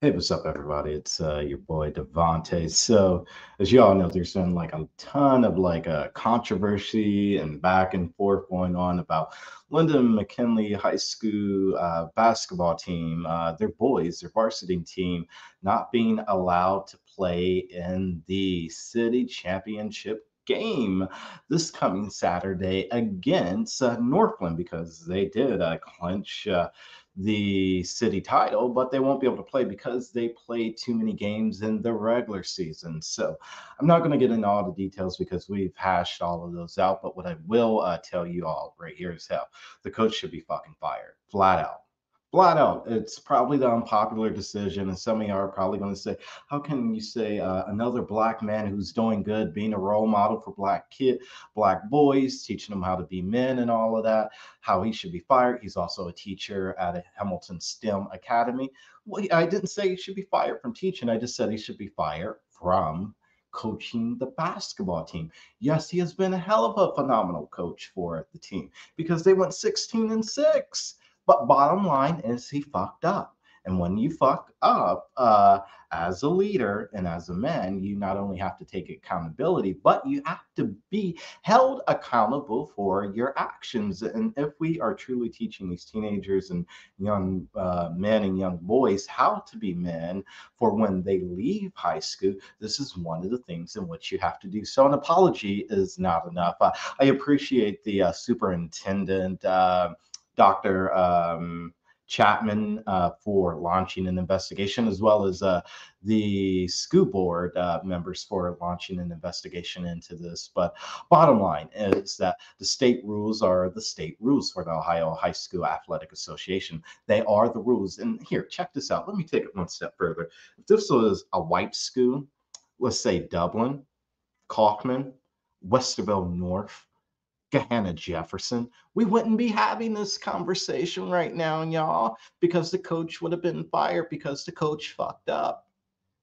Hey, what's up, everybody? It's your boy Devonte. So, as you all know, there's been like a ton of controversy and back and forth going on about Linden-McKinley High School basketball team, their boys, their varsity team, not being allowed to play in the city championship game this coming Saturday against Northland because they did clinch the city title, but they won't be able to play because they played too many games in the regular season. So I'm not going to get into all the details because we've hashed all of those out. But what I will tell you all right here is how the coach should be fucking fired, flat out. Flat out, it's probably the unpopular decision, and some of you are probably going to say, "How can you say another black man who's doing good, being a role model for black boys, teaching them how to be men, and all of that?" How he should be fired. He's also a teacher at a Hamilton STEM Academy. Well, I didn't say he should be fired from teaching. I just said he should be fired from coaching the basketball team. Yes, he has been a hell of a phenomenal coach for the team because they went 16-6. But bottom line is he fucked up. And when you fuck up as a leader and as a man, you not only have to take accountability, but you have to be held accountable for your actions. And if we are truly teaching these teenagers and young men and young boys how to be men for when they leave high school, this is one of the things in which you have to do. So an apology is not enough. I appreciate the superintendent. Dr. Chapman for launching an investigation, as well as the school board members for launching an investigation into this. But bottom line is that the state rules are the state rules for the Ohio High School Athletic Association. They are the rules. And here, check this out. Let me take it one step further. If this was a white school, let's say Dublin, Kaufman, Westerville North, Gahanna Jefferson, we wouldn't be having this conversation right now, y'all, because the coach would have been fired because the coach fucked up.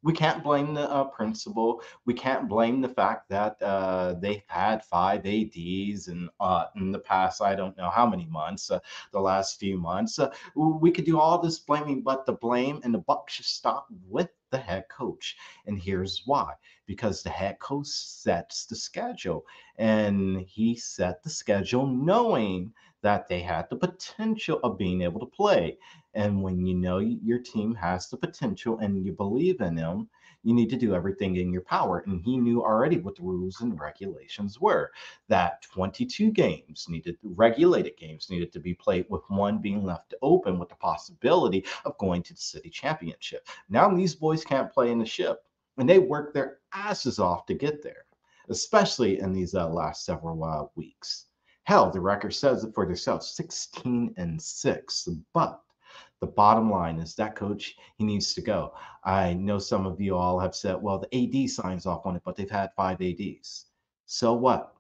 We can't blame the principal. We can't blame the fact that they've had five ADs in the past, I don't know how many months, the last few months. We could do all this blaming, but the blame and the buck should stop with the head coach. And here's why: because the head coach sets the schedule, and he set the schedule knowing that they had the potential of being able to play. And when you know your team has the potential and you believe in them, you need to do everything in your power. And he knew already what the rules and regulations were, that 22 games needed, regulated games needed to be played, with one being left open with the possibility of going to the city championship. Now these boys can't play in the ship, and they work their asses off to get there, especially in these last several weeks. Hell, the record says it for themselves, 16-6. But the bottom line is that coach, he needs to go. I know some of you all have said, well, the AD signs off on it, but they've had five ADs. So what?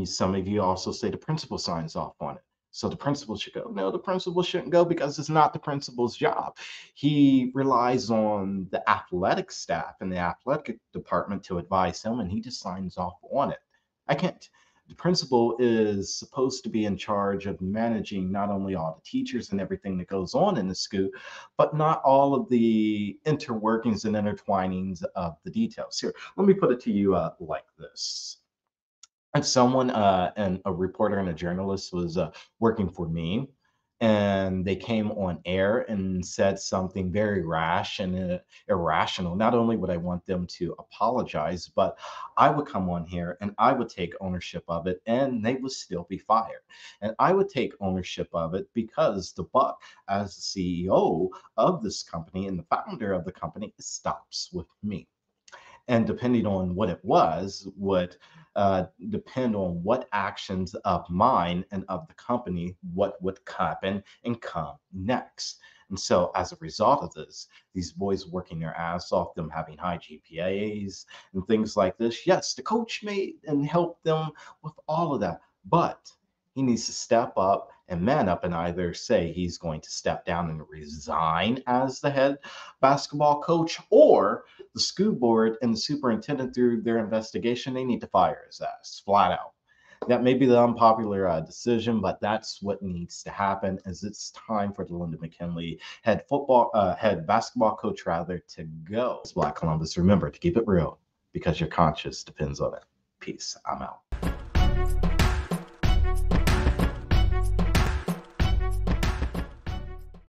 Some of you also say the principal signs off on it. So the principal should go. No, the principal shouldn't go because it's not the principal's job. He relies on the athletic staff and the athletic department to advise him, and he just signs off on it. I can't. The principal is supposed to be in charge of managing not only all the teachers and everything that goes on in the school, but not all of the interworkings and intertwinings of the details. Here, let me put it to you like this: and someone and a reporter and a journalist was working for me, and they came on air and said something very rash and irrational. Not only would I want them to apologize, but I would come on here and I would take ownership of it, and they would still be fired. And I would take ownership of it because the buck, as the CEO of this company and the founder of the company, stops with me. And depending on what it was, would depend on what actions of mine and of the company, what would happen and come next. And so, as a result of this, these boys working their ass off, them having high GPAs and things like this, yes, the coach made and helped them with all of that, but he needs to step up and man up and either say he's going to step down and resign as the head basketball coach, or the school board and the superintendent, through their investigation, they need to fire his ass flat out. That may be the unpopular decision, but that's what needs to happen. Is it's time for the Linden-McKinley head basketball coach rather to go. Black Columbus, remember to keep it real because your conscience depends on it. Peace. I'm out.